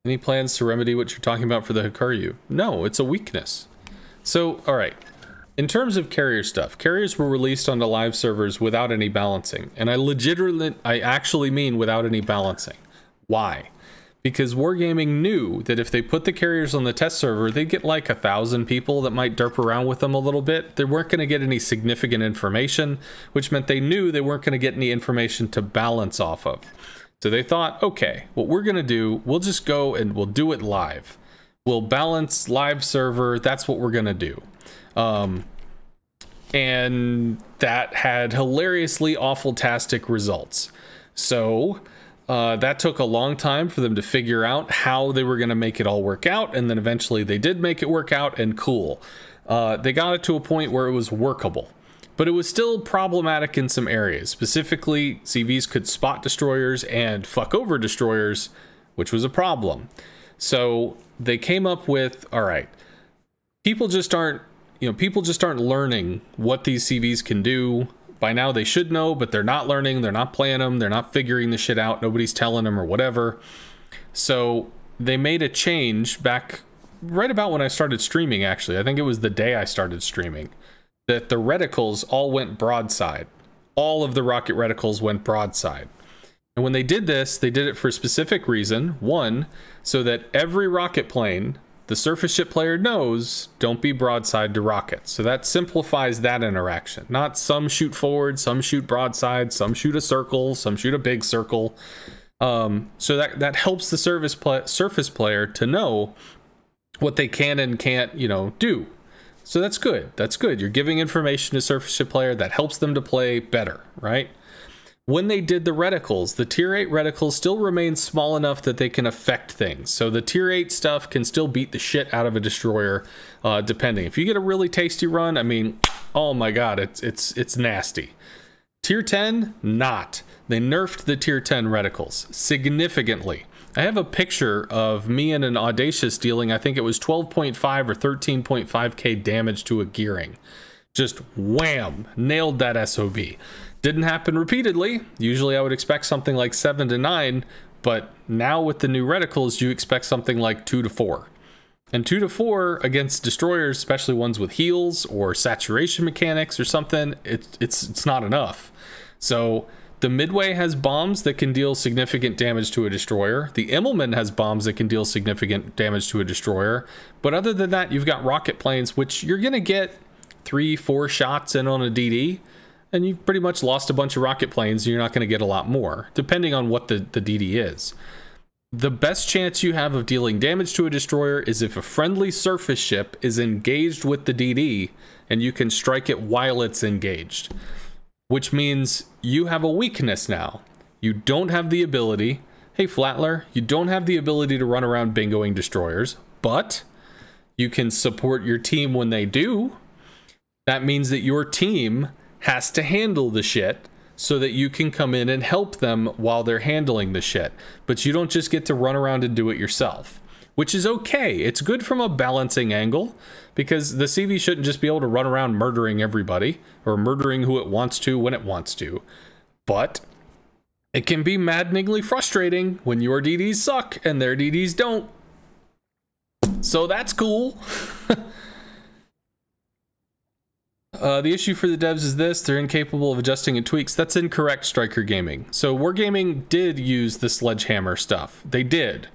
Any plans to remedy what you're talking about for the Hikaru? No, it's a weakness. So, all right. In terms of carrier stuff, carriers were released onto live servers without any balancing. And I actually mean without any balancing. Why? Because Wargaming knew that if they put the carriers on the test server, they'd get like 1,000 people that might derp around with them a little bit. They weren't going to get any significant information, which meant they knew they weren't going to get any information to balance off of. So they thought, okay, what we're going to do, we'll just go and we'll do it live. We'll balance live server. That's what we're going to do. And that had hilariously awful-tastic results. So that took a long time for them to figure out how they were going to make it all work out. And then eventually they did make it work out, and cool. They got it to a point where it was workable. But it was still problematic in some areas. Specifically, CVs could spot destroyers and fuck over destroyers, which was a problem. So they came up with, all right, people just aren't learning what these CVs can do. By now they should know, but they're not learning, they're not playing them, they're not figuring the shit out, nobody's telling them or whatever. So they made a change back right about when I started streaming, actually. I think it was the day I started streaming, that the reticles all went broadside. All of the rocket reticles went broadside. And when they did this, they did it for a specific reason. One, so that every rocket plane the surface ship player knows, don't be broadside to rockets. So that simplifies that interaction. Not some shoot forward, some shoot broadside, some shoot a circle, some shoot a big circle. So that helps the surface player to know what they can and can't, do. So that's good. That's good. You're giving information to surface ship player that helps them to play better, right? When they did the reticles, the tier 8 reticles still remain small enough that they can affect things. So the tier 8 stuff can still beat the shit out of a destroyer, depending. If you get a really tasty run, I mean, oh my god, it's nasty. Tier 10, not. They nerfed the tier 10 reticles significantly. I have a picture of me and an Audacious dealing, I think it was 12.5 or 13.5k damage to a gearing. Just wham, nailed that SOB. Didn't happen repeatedly. Usually I would expect something like 7 to 9, but now with the new reticles, you expect something like 2 to 4. And 2 to 4 against destroyers, especially ones with heals or saturation mechanics or something, it's not enough. So the Midway has bombs that can deal significant damage to a destroyer. The Immelman has bombs that can deal significant damage to a destroyer. But other than that, you've got rocket planes, which you're going to get 3-4 shots in on a DD. And you've pretty much lost a bunch of rocket planes, and you're not going to get a lot more, depending on what the DD is. The best chance you have of dealing damage to a destroyer is if a friendly surface ship is engaged with the DD, and you can strike it while it's engaged. Which means you have a weakness now. You don't have the ability, hey Flatler, you don't have the ability to run around bingoing destroyers, but you can support your team when they do. That means that your team has to handle the shit so that you can come in and help them while they're handling the shit. But you don't just get to run around and do it yourself, which is okay. It's good from a balancing angle because the CV shouldn't just be able to run around murdering everybody or murdering who it wants to when it wants to. But it can be maddeningly frustrating when your DDs suck and their DDs don't. So that's cool. The issue for the devs is this: they're incapable of adjusting and tweaks. That's incorrect, Striker Gaming. So Wargaming did use the sledgehammer stuff. They did.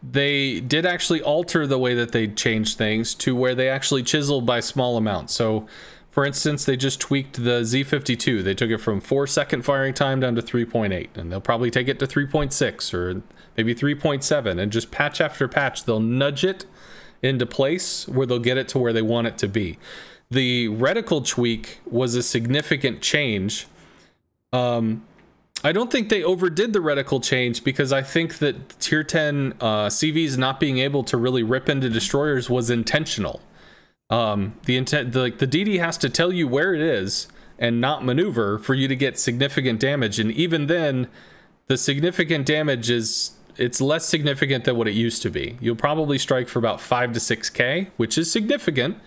They did actually alter the way that they changed things to where they actually chiseled by small amounts. So, for instance, they just tweaked the Z52. They took it from 4-second firing time down to 3.8, and they'll probably take it to 3.6 or maybe 3.7, and just patch after patch, they'll nudge it into place where they'll get it to where they want it to be. The reticle tweak was a significant change. I don't think they overdid the reticle change because I think that tier 10 CVs not being able to really rip into destroyers was intentional. The DD has to tell you where it is and not maneuver for you to get significant damage, and even then, the significant damage it's less significant than what it used to be. You'll probably strike for about 5 to 6k, which is significant.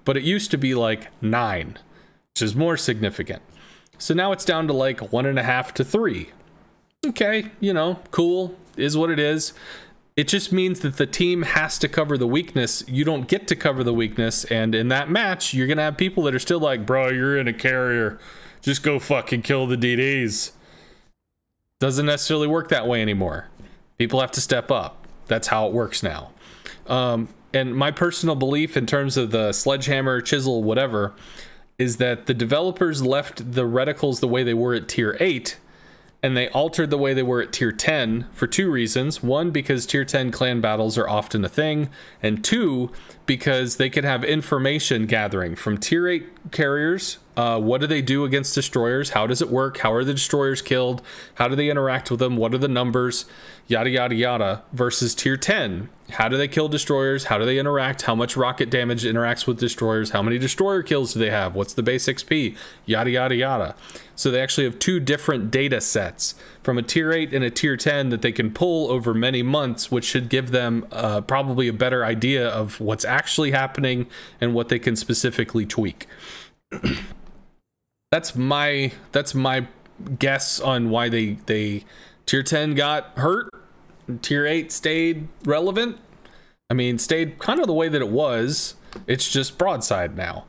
But it used to be like 9, which is more significant. So now it's down to like 1.5 to 3. Okay, cool, is what it is. It just means that the team has to cover the weakness. You don't get to cover the weakness, and in that match, you're gonna have people that are still like, bro, you're in a carrier. Just go fucking kill the DDs. Doesn't necessarily work that way anymore. People have to step up. That's how it works now. And my personal belief in terms of the sledgehammer, chisel, whatever, is that the developers left the reticles the way they were at tier 8, and they altered the way they were at tier 10 for two reasons. One, because tier 10 clan battles are often a thing, and two, because they could have information gathering from tier 8 carriers. What do they do against destroyers? How does it work? How are the destroyers killed? How do they interact with them? What are the numbers? Yada, yada, yada. Versus tier 10. How do they kill destroyers? How do they interact? How much rocket damage interacts with destroyers? How many destroyer kills do they have? What's the base XP? Yada, yada, yada. So they actually have two different data sets from a tier 8 and a tier 10 that they can pull over many months, which should give them probably a better idea of what's actually happening and what they can specifically tweak. That's my guess on why they tier 10 got hurt, tier 8 stayed relevant. I mean, stayed kind of the way that it was. It's just Broadside now.